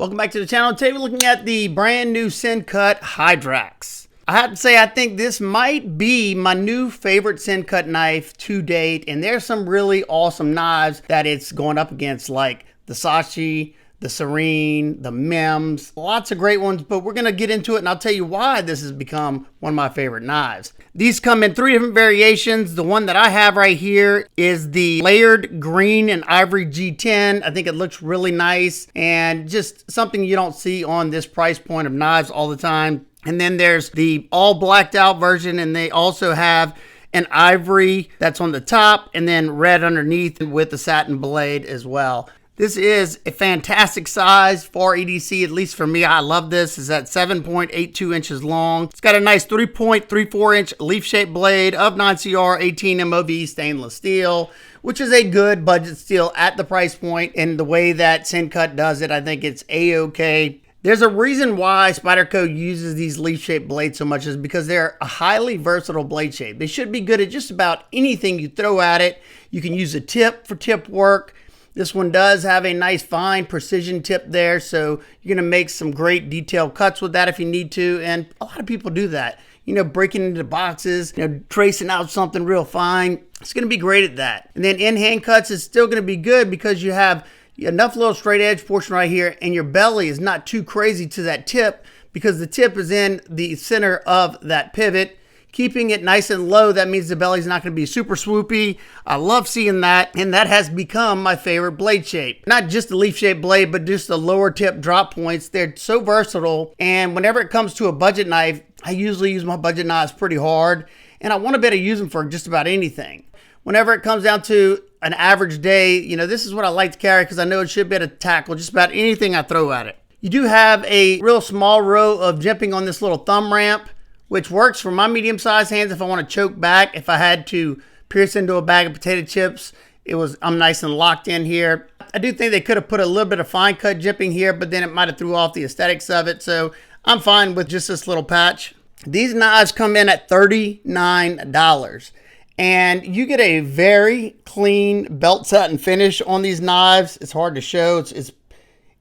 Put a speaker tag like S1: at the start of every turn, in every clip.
S1: Welcome back to the channel. Today we're looking at the brand new Sencut Hydrax. I have to say I think this might be my new favorite Sencut knife to date, and there's some really awesome knives that it's going up against, like the Sashi, the Serene, the Mims, lots of great ones, but we're gonna get into it and I'll tell you why this has become one of my favorite knives. These come in 3 different variations. The one that I have right here is the layered green and ivory G10. I think it looks really nice and just something you don't see on this price point of knives all the time. And then there's the all blacked out version, and they also have an ivory that's on the top and then red underneath with the satin blade as well. This is a fantastic size for EDC, at least for me. I love this. It's at 7.82 inches long. It's got a nice 3.34 inch leaf-shaped blade of 9CR 18 MOV stainless steel, which is a good budget steel at the price point. And the way that Sencut does it, I think it's a-okay. There's a reason why Spyderco uses these leaf-shaped blades so much, is because they're a highly versatile blade shape. They should be good at just about anything you throw at it. You can use a tip for tip work. This one does have a nice fine precision tip there, so you're going to make some great detailed cuts with that if you need to, and a lot of people do that. You know, breaking into boxes, tracing out something real fine. It's going to be great at that. And then in hand cuts is still going to be good because you have enough little straight edge portion right here, and your belly is not too crazy to that tip because the tip is in the center of that pivot. Keeping it nice and low, that means the belly's not going to be super swoopy. I love seeing that, and that has become my favorite blade shape. Not just the leaf-shaped blade, but just the lower tip drop points. They're so versatile, and whenever it comes to a budget knife, I usually use my budget knives pretty hard, and I want to be able to use them for just about anything. Whenever it comes down to an average day, this is what I like to carry because I know it should be able to tackle just about anything I throw at it. You do have a real small row of jimping on this little thumb ramp, which works for my medium-sized hands if I want to choke back. If I had to pierce into a bag of potato chips, I'm nice and locked in here. I do think they could have put a little bit of fine cut jimping here, but then it might have threw off the aesthetics of it, so I'm fine with just this little patch. These knives come in at $39, and you get a very clean belt satin finish on these knives. It's hard to show.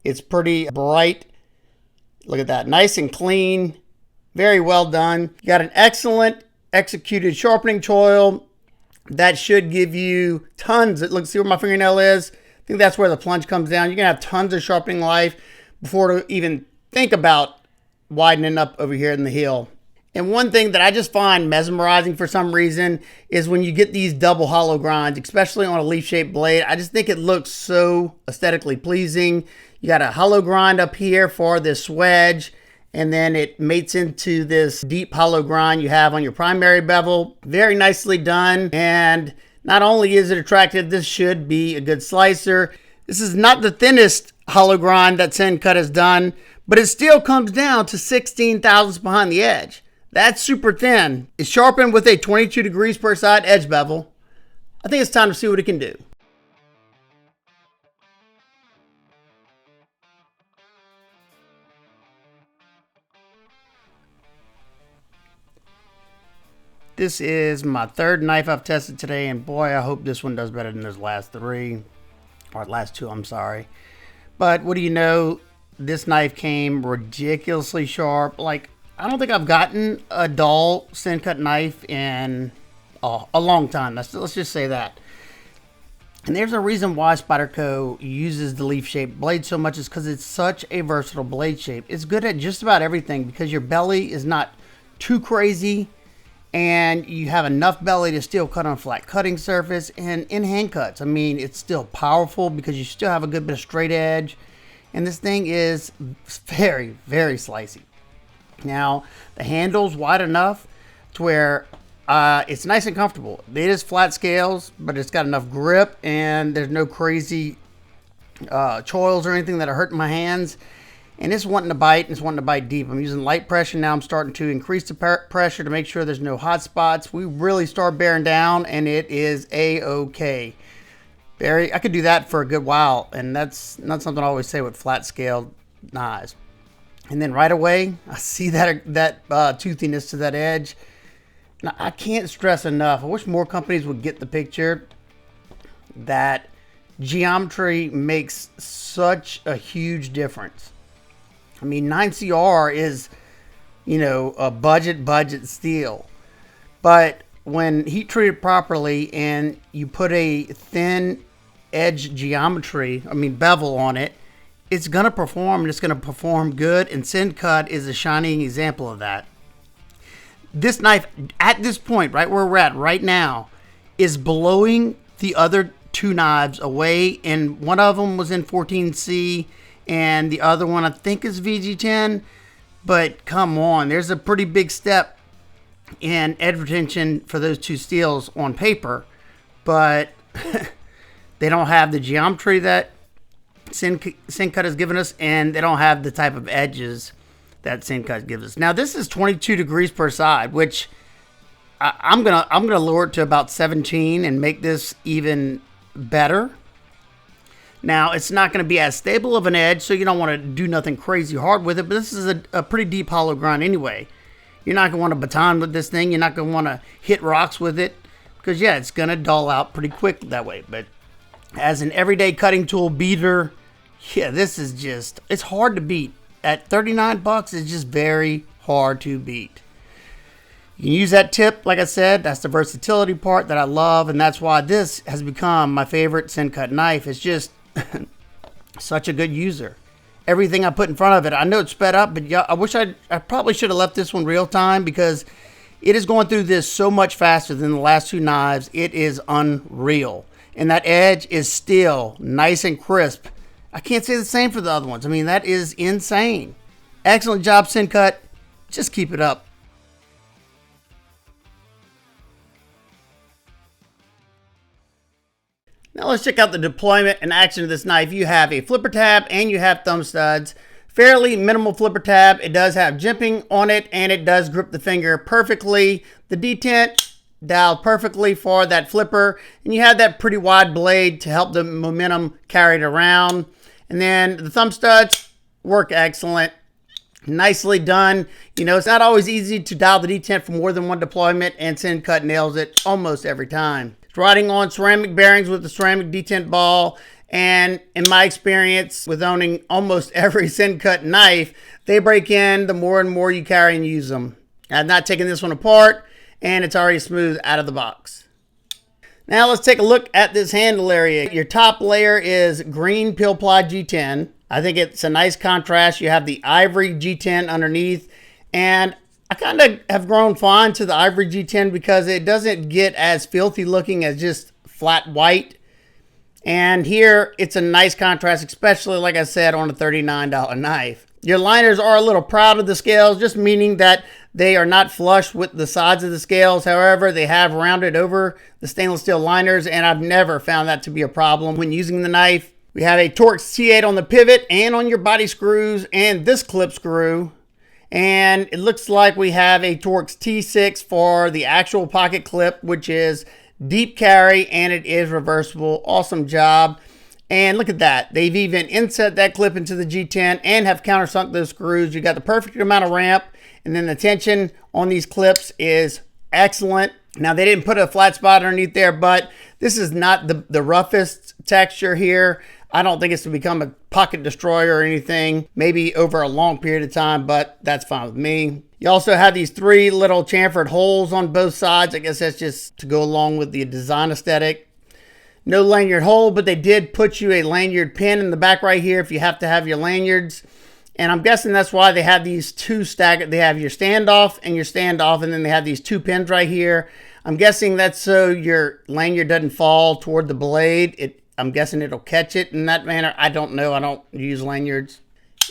S1: It's pretty bright. Look at that, nice and clean. Very well done. You got an excellent executed sharpening choil that should give you tons. See where my fingernail is? I think that's where the plunge comes down. You're going to have tons of sharpening life before to even think about widening up over here in the heel. And one thing that I just find mesmerizing for some reason is when you get these double hollow grinds, especially on a leaf-shaped blade. I just think it looks so aesthetically pleasing. You got a hollow grind up here for this wedge, and then it mates into this deep hollow grind you have on your primary bevel. Very nicely done. And not only is it attractive, this should be a good slicer. This is not the thinnest hollow grind that Sencut has done, but it still comes down to 16 thousandths behind the edge. That's super thin. It's sharpened with a 22 degrees per side edge bevel. I think it's time to see what it can do. This is my 3rd knife I've tested today, and boy, I hope this one does better than those last 3, or last 2, I'm sorry. But what do you know, this knife came ridiculously sharp. Like, I don't think I've gotten a dull Sencut knife in a long time. Let's just say that. And there's a reason why Spyderco uses the leaf-shaped blade so much, is because it's such a versatile blade shape. It's good at just about everything because your belly is not too crazy, and you have enough belly to still cut on a flat cutting surface. And in hand cuts, I mean, it's still powerful because you still have a good bit of straight edge, and this thing is very, very slicey. Now, the handle's wide enough to where it's nice and comfortable. It is flat scales, but it's got enough grip, and there's no crazy choils or anything that are hurting my hands. And it's wanting to bite, and it's wanting to bite deep. I'm using light pressure now. I'm starting to increase the pressure to make sure there's no hot spots. We really start bearing down, and it is a-okay. I could do that for a good while, and that's not something I always say with flat scaled knives. And then right away, I see that toothiness to that edge. Now, I can't stress enough. I wish more companies would get the picture that geometry makes such a huge difference. I mean, 9CR is, you know, a budget steel. But when heat treated properly and you put a thin edge geometry, I mean bevel on it, it's going to perform, and it's going to perform good, and Sencut is a shining example of that. This knife, at this point, right where we're at right now, is blowing the other two knives away, and one of them was in 14C, and the other one I think is VG10, but come on, there's a pretty big step in edge retention for those two steels on paper, but they don't have the geometry that Sencut has given us, and they don't have the type of edges that Sencut gives us. Now this is 22 degrees per side, which I'm gonna lower it to about 17 and make this even better. Now it's not going to be as stable of an edge, so you don't want to do nothing crazy hard with it, but this is a pretty deep hollow grind anyway. You're not going to want to baton with this thing. You're not going to want to hit rocks with it, because yeah, it's going to dull out pretty quick that way. But as an everyday cutting tool beater, yeah, this is just, it's hard to beat. At 39 bucks, it's just very hard to beat. You can use that tip, like I said, that's the versatility part that I love, and that's why this has become my favorite Sencut knife. It's just such a good user. Everything I put in front of it, I know it's sped up, but yeah, I wish I probably should have left this one real time, because it is going through this so much faster than the last two knives. It is unreal. And that edge is still nice and crisp. I can't say the same for the other ones. I mean, that is insane. Excellent job, Sencut. Just keep it up. Now let's check out the deployment and action of this knife. You have a flipper tab and you have thumb studs. Fairly minimal flipper tab. It does have jimping on it, and it does grip the finger perfectly. The detent dialed perfectly for that flipper, and you have that pretty wide blade to help the momentum carry it around. And then the thumb studs work excellent. Nicely done. You know, it's not always easy to dial the detent for more than one deployment, and Sencut nails it almost every time. It's riding on ceramic bearings with the ceramic detent ball, and in my experience with owning almost every Sencut knife, they break in the more and more you carry and use them. I've not taken this one apart, and it's already smooth out of the box. Now let's take a look at this handle area. Your top layer is green peel ply G10. I think it's a nice contrast. You have the ivory G10 underneath, and I kind of have grown fond to the ivory G10 because it doesn't get as filthy looking as just flat white. And here it's a nice contrast, especially like I said on a $39 knife. Your liners are a little proud of the scales, just meaning that they are not flush with the sides of the scales. However, they have rounded over the stainless steel liners, and I've never found that to be a problem when using the knife. We have a Torx T8 on the pivot and on your body screws and this clip screw. And it looks like we have a Torx T6 for the actual pocket clip, which is deep carry, and it is reversible. Awesome job. And look at that. They've even inset that clip into the G10 and have countersunk those screws. You got the perfect amount of ramp, and then the tension on these clips is excellent. Now, they didn't put a flat spot underneath there, but this is not the roughest texture here. I don't think it's to become a pocket destroyer or anything, maybe over a long period of time, but that's fine with me. You also have these three little chamfered holes on both sides. I guess that's just to go along with the design aesthetic. No lanyard hole, but they did put you a lanyard pin in the back right here if you have to have your lanyards. And I'm guessing that's why they have these two staggered. They have your standoff and your standoff, and then they have these two pins right here. I'm guessing that's so your lanyard doesn't fall toward the blade. I'm guessing it'll catch it in that manner. I don't know. I don't use lanyards.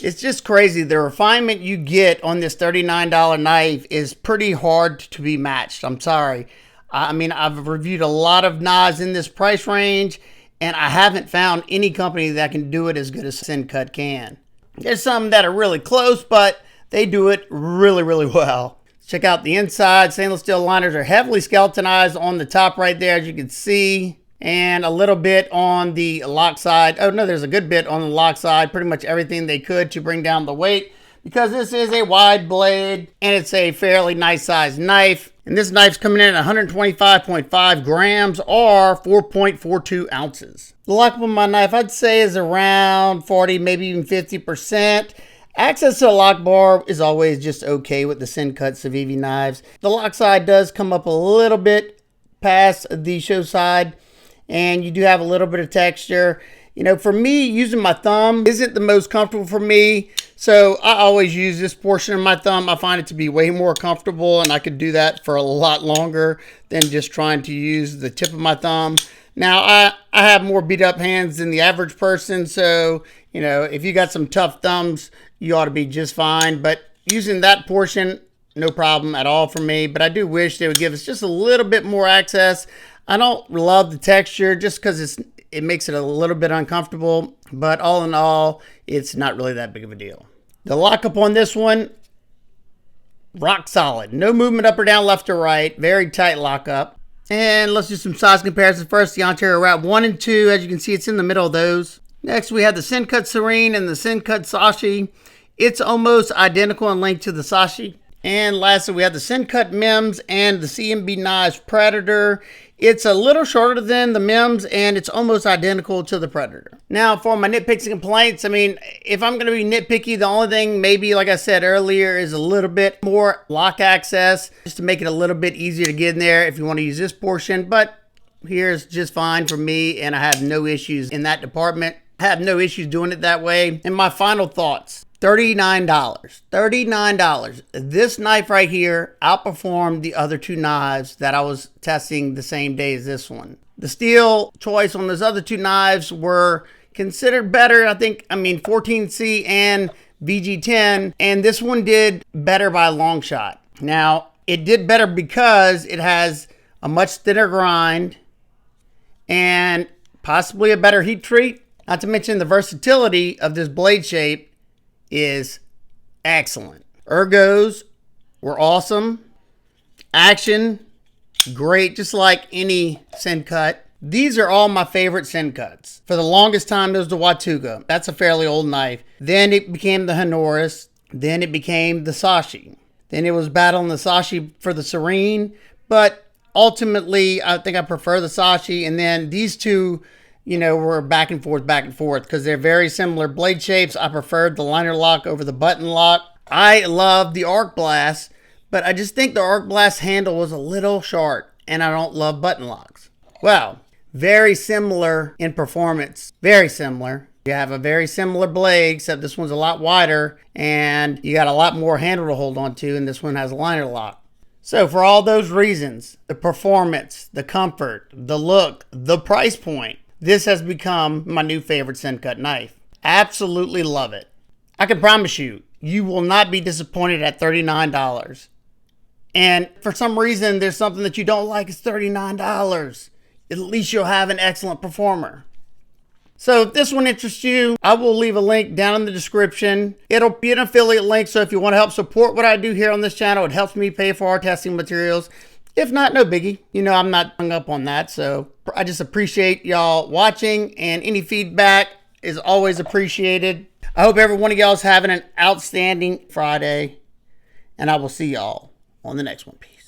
S1: It's just crazy. The refinement you get on this $39 knife is pretty hard to be matched. I'm sorry. I mean, I've reviewed a lot of knives in this price range, and I haven't found any company that can do it as good as Sencut can. There's some that are really close, but they do it really, really well. Check out the inside. Stainless steel liners are heavily skeletonized on the top right there, as you can see. And a little bit on the lock side. Oh no, there's a good bit on the lock side. Pretty much everything they could to bring down the weight, because this is a wide blade and it's a fairly nice sized knife. And this knife's coming in at 125.5 grams or 4.42 ounces. The lockup on my knife, I'd say, is around 40, maybe even 50%. Access to the lock bar is always just okay with the Sencut Civivi knives. The lock side does come up a little bit past the show side, and you do have a little bit of texture. You know, for me, using my thumb isn't the most comfortable for me, so I always use this portion of my thumb. I find it to be way more comfortable, and I could do that for a lot longer than just trying to use the tip of my thumb. Now, I have more beat up hands than the average person, so, you know, if you got some tough thumbs, you ought to be just fine. But using that portion, no problem at all for me. But I do wish they would give us just a little bit more access. I don't love the texture just because it makes it a little bit uncomfortable. But all in all, it's not really that big of a deal. The lockup on this one, rock solid. No movement up or down, left or right. Very tight lockup. And let's do some size comparisons. First, the Ontario Wrap 1 and 2. As you can see, it's in the middle of those. Next, we have the Sencut Serene and the Sencut Sashi. It's almost identical in length to the Sashi. And lastly, we have the Sencut Mims and the CMB Knives Predator. It's a little shorter than the Mims, and it's almost identical to the Predator. Now, for my nitpicks and complaints, I mean, if I'm going to be nitpicky, the only thing maybe, like I said earlier, is a little bit more lock access, just to make it a little bit easier to get in there if you want to use this portion. But here's just fine for me, and I have no issues in that department. I have no issues doing it that way. And my final thoughts. $39. $39. This knife right here outperformed the other two knives that I was testing the same day as this one. The steel choice on those other two knives were considered better. I mean 14C and VG10, and this one did better by a long shot. Now, it did better because it has a much thinner grind and possibly a better heat treat. Not to mention the versatility of this blade shape is excellent. Ergos were awesome. Action, great, just like any Sencut. These are all my favorite Sencuts. For the longest time, there was the Watuga. That's a fairly old knife. Then it became the Honoris. Then it became the Sashi. Then it was battling the Sashi for the Serene. But ultimately, I think I prefer the Sashi. And then these two, you know, we're back and forth because they're very similar blade shapes. I preferred the liner lock over the button lock. I love the Arc Blast, but I just think the Arc Blast handle was a little sharp, and I don't love button locks. Well, very similar in performance. Very similar. You have a very similar blade, except this one's a lot wider, and you got a lot more handle to hold on to, and this one has a liner lock. So for all those reasons, the performance, the comfort, the look, the price point, this has become my new favorite Sencut knife. Absolutely love it. I can promise you, you will not be disappointed at $39. And for some reason, there's something that you don't like, it's $39. At least you'll have an excellent performer. So if this one interests you, I will leave a link down in the description. It'll be an affiliate link, so if you want to help support what I do here on this channel, it helps me pay for our testing materials. If not, no biggie. You know, I'm not hung up on that. So I just appreciate y'all watching, and any feedback is always appreciated. I hope every one of y'all is having an outstanding Friday, and I will see y'all on the next one. Peace.